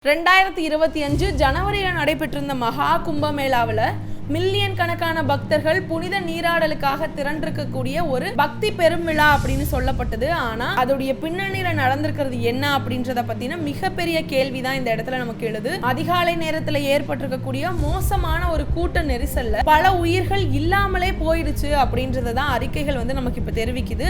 2025 ஜனவரியில் நடைபெற்றிருந்த மகா கும்பமேளாவில் மில்லியன் கணக்கான பக்தர்கள் புனித நீராடலுக்காக திரண்டிருக்கக்கூடிய ஒரு பக்தி பெருமிழா அப்படின்னு சொல்லப்பட்டது. ஆனா அதோடைய பின்னணியில நடந்திருக்கிறது என்ன அப்படின்றத பத்தின மிகப்பெரிய கேள்விதான் இந்த இடத்துல நமக்கு எழுது. அதிகாலை நேரத்துல ஏற்பட்டிருக்கக்கூடிய மோசமான ஒரு கூட்ட நெரிசல்ல பல உயிர்கள் இல்லாமலே போயிடுச்சு அப்படின்றதான் அறிக்கைகள் நமக்கு இப்ப தெரிவிக்குது.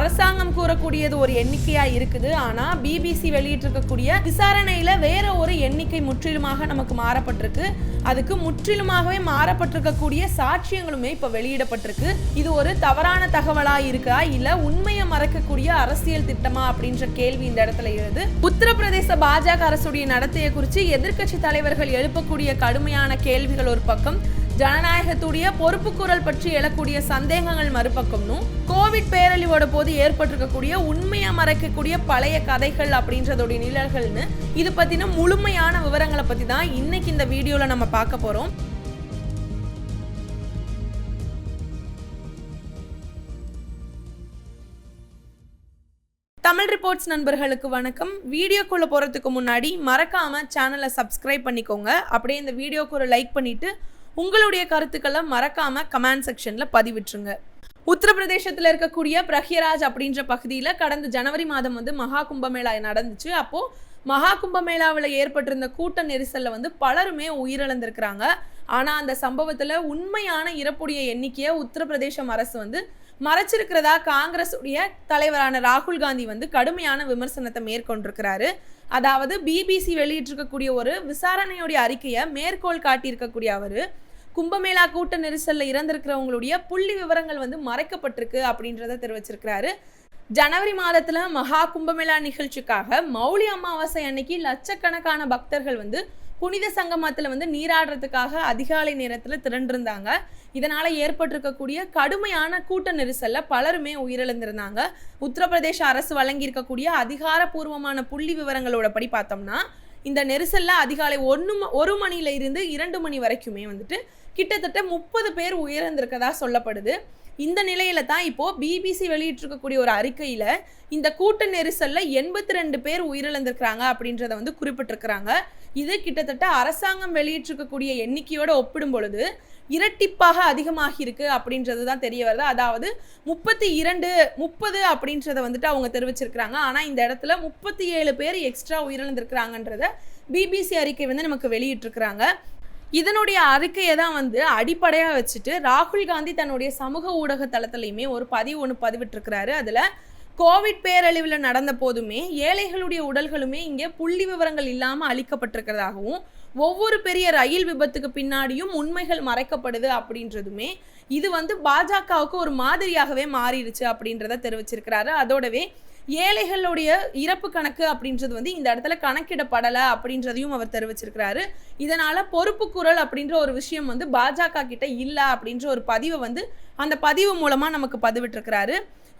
அரசாங்கம் கூறக்கூடியது ஒரு எண்ணிக்கையா இருக்குது. ஆனா பிபிசி வெளியிட்டிருக்கக்கூடிய விசாரணையில வேற ஒரு எண்ணிக்கை முற்றிலுமாக நமக்கு மாறப்பட்டிருக்கு. அதுக்கு முற்றிலுமாகவே மாறப்பட்டிருக்கக்கூடிய சாட்சியங்களுமே இப்ப வெளியிடப்பட்டிருக்கு. இது ஒரு தவறான தகவலா இருக்கா இல்ல உண்மையை மறைக்கக்கூடிய அரசியல் திட்டமா அப்படின்ற கேள்வி இந்த இடத்துல எழுது. உத்தரப்பிரதேச பாஜக அரசுடைய நடத்தையை குறித்து எதிர்க்கட்சி தலைவர்கள் எழுப்பக்கூடிய கடுமையான கேள்விகள் ஒரு பக்கம், ஜனநாயகத்துடைய பொறுப்பு குரல் பற்றி எழக்கூடிய சந்தேகங்கள் மறுபக்கம்னும், கோவிட் பேரழிவோட போது ஏற்பட்டிருக்கக்கூடிய உண்மையை மறைக்கக்கூடிய பழைய கதைகள் அப்படின்றதோடைய நிழல்கள்னு இது பத்தின முழுமையான விவரங்களை பத்தி தான் இன்னைக்கு இந்த வீடியோல நம்ம பார்க்க போறோம். தமிழ் ரிப்போர்ட்ஸ் நண்பர்களுக்கு வணக்கம். வீடியோக்குள்ள போறதுக்கு முன்னாடி மறக்காம சேனலை சப்ஸ்கிரைப் பண்ணிக்கோங்க. அப்படியே இந்த வீடியோக்கு ஒரு லைக் பண்ணிட்டு உங்களுடைய கருத்துக்களை மறக்காம கமெண்ட் செக்ஷன்ல பதிவிட்டுருங்க. உத்தரப்பிரதேசத்தில் இருக்கக்கூடிய பிரஹ்யராஜ் அப்படின்ற பகுதியில் கடந்த ஜனவரி மாதம் மகா கும்பமேளா நடந்துச்சு. அப்போ மகா கும்பமேளாவில் ஏற்பட்டிருந்த கூட்ட நெரிசல்ல பலருமே உயிரிழந்திருக்கிறாங்க. ஆனா அந்த சம்பவத்துல உண்மையான இறப்புடைய எண்ணிக்கையை உத்தரப்பிரதேசம் அரசு மறைச்சிருக்கிறதா காங்கிரஸ் உடைய தலைவரான ராகுல் காந்தி கடுமையான விமர்சனத்தை மேற்கொண்டிருக்கிறாரு. அதாவது பிபிசி வெளியிட்டிருக்கக்கூடிய ஒரு விசாரணையுடைய அறிக்கையை மேற்கோள் காட்டியிருக்கக்கூடிய அவரு கும்பமேளா கூட்ட நெரிசல்ல இறந்திருக்கிறவங்களுடைய புள்ளி விவரங்கள் மறைக்கப்பட்டிருக்கு அப்படின்றத தெரிவிச்சிருக்கிறாரு. ஜனவரி மாதத்துல மகா கும்பமேளா நிகழ்ச்சிக்காக மௌலி அமாவாசை அன்னைக்கு லட்சக்கணக்கான பக்தர்கள் புனித சங்கமத்துல நீராடுறதுக்காக அதிகாலை நேரத்துல திரண்டிருந்தாங்க. இதனால ஏற்பட்டிருக்கக்கூடிய கடுமையான கூட்ட நெரிசல்ல பலருமே உயிரிழந்திருந்தாங்க. உத்தரப்பிரதேச அரசு வழங்கி இருக்கக்கூடிய அதிகாரப்பூர்வமான புள்ளி விவரங்களோட படி பார்த்தோம்னா இந்த நெரிசல்ல அதிகாலை 1 மணில இருந்து 2 மணி வரைக்குமே கிட்டத்தட்ட 30 பேர் உயிரிழந்திருக்கதா சொல்லப்படுது. இந்த நிலையில தான் இப்போ பிபிசி வெளியிட்டிருக்கக்கூடிய ஒரு அறிக்கையில இந்த கூட்ட நெரிசல்ல 82 பேர் உயிரிழந்திருக்கிறாங்க அப்படின்றத குறிப்பிட்டிருக்கிறாங்க. இது கிட்டத்தட்ட அரசாங்கம் வெளியிட்டிருக்கக்கூடிய எண்ணிக்கையோட ஒப்பிடும் பொழுது இரட்டிப்பாக அதிகமாகி இருக்கு அப்படின்றது தான் தெரிய வருது. அதாவது 30 அப்படின்றத அவங்க தெரிவிச்சிருக்கிறாங்க. ஆனா இந்த இடத்துல 37 பேர் எக்ஸ்ட்ரா உயிரிழந்திருக்கிறாங்கன்றத பிபிசி அறிக்கை நமக்கு வெளியிட்டிருக்கிறாங்க. இதனுடைய அறிக்கையை தான் அடிப்படையாக வச்சுட்டு ராகுல் காந்தி தன்னுடைய சமூக ஊடக தளத்திலையுமே ஒரு பதிவு பதிவிட்டிருக்கிறாரு. அதில் கோவிட் பேரழிவில் நடந்த போதுமே ஏழைகளுடைய உடல்களுமே இங்கே புள்ளி விவரங்கள் இல்லாமல் அளிக்கப்பட்டிருக்கிறதாகவும், ஒவ்வொரு பெரிய ரயில் விபத்துக்கு பின்னாடியும் உண்மைகள் மறைக்கப்படுது அப்படின்றதுமே இது பாஜகவுக்கு ஒரு மாதிரியாகவே மாறிடுச்சு அப்படின்றத தெரிவிச்சிருக்கிறாரு. அதோடவே ஏழைகளுடைய இறப்பு கணக்கு அப்படின்றது இந்த இடத்துல கணக்கிடப்படலை அப்படின்றதையும் அவர் தெரிவிச்சிருக்கிறாரு. இதனால பொறுப்பு குரல் அப்படின்ற ஒரு விஷயம் பாஜக கிட்ட இல்லை அப்படின்ற ஒரு பதிவை அந்த பதிவு மூலமா நமக்கு பதிவிட்டிருக்கிறாரு.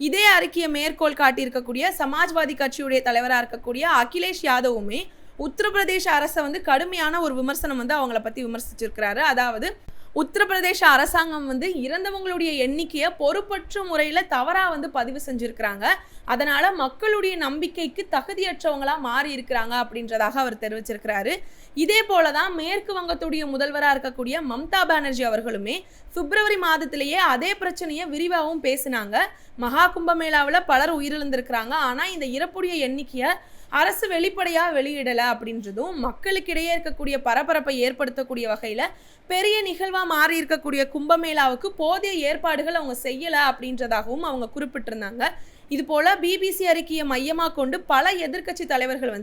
இதே அறிக்கையை மேற்கோள் காட்டியிருக்கக்கூடிய சமாஜ்வாதி கட்சியுடைய தலைவராக இருக்கக்கூடிய அகிலேஷ் யாதவுமே உத்தரப்பிரதேச அரசை கடுமையான ஒரு விமர்சனம் அவங்கள பத்தி விமர்சிச்சிருக்கிறாரு. அதாவது உத்தரப்பிரதேச அரசாங்கம் இறந்தவங்களுடைய எண்ணிக்கையை பொறுப்பற்ற முறையில தவறா பதிவு செஞ்சிருக்கிறாங்க. அதனால மக்களுடைய நம்பிக்கைக்கு தகுதியற்றவங்களா மாறி இருக்கிறாங்க அப்படின்றதாக அவர் தெரிவிச்சிருக்கிறாரு. இதே போலதான் மேற்கு வங்கத்துடைய முதல்வராக இருக்கக்கூடிய மம்தா பானர்ஜி அவர்களுமே பிப்ரவரி மாதத்திலேயே அதே பிரச்சனையை விரிவாகவும் பேசினாங்க. மகா கும்பமேளாவில் பலர் உயிரிழந்திருக்கிறாங்க. ஆனா இந்த இறப்புடைய எண்ணிக்கையை அரசு வெளிப்படையா வெளியிடல அப்படின்றதும், மக்களுக்கிடையே இருக்கக்கூடிய பரபரப்பை ஏற்படுத்தக்கூடிய வகையில பெரிய நிகழ்வா மாறி இருக்கக்கூடிய கும்பமேளாவுக்கு போதிய ஏற்பாடுகள் அவங்க செய்யல அப்படின்றதாகவும் அவங்க குறிப்பிட்டிருந்தாங்க. இது போல பிபிசி அறிக்கையை மையமா கொண்டு பல எதிர்க்கட்சி தலைவர்கள்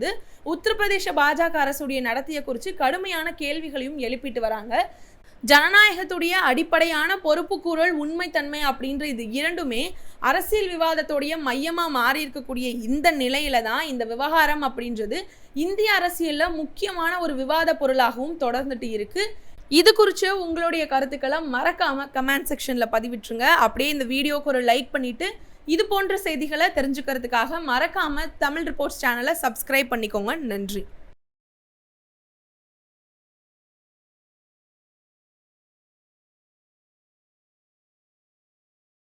உத்தரப்பிரதேச பாஜக அரசுடைய நடத்தையை குறித்து கடுமையான கேள்விகளையும் எழுப்பிட்டு வராங்க. ஜனநாயகத்துடைய அடிப்படையான பொறுப்பு கூறல் உண்மைத்தன்மை அப்படின்ற இது இரண்டுமே அரசியல் விவாதத்துடைய மையமா மாறி இருக்கக்கூடிய இந்த நிலையில தான் இந்த விவகாரம் அப்படின்றது இந்திய அரசியல்ல முக்கியமான ஒரு விவாத பொருளாகவும் தொடர்ந்துட்டு இருக்கு. இது குறித்து உங்களுடைய கருத்துக்களை மறக்காம கமெண்ட் செக்ஷன்ல பதிவிட்டுருங்க. அப்படியே இந்த வீடியோக்கு ஒரு லைக் பண்ணிட்டு இது போன்ற செய்திகளை தெரிஞ்சுக்கிறதுக்காக மறக்காம தமிழ் ரிப்போர்ட்ஸ் சேனலை சப்ஸ்கிரைப் பண்ணிக்கோங்க. நன்றி.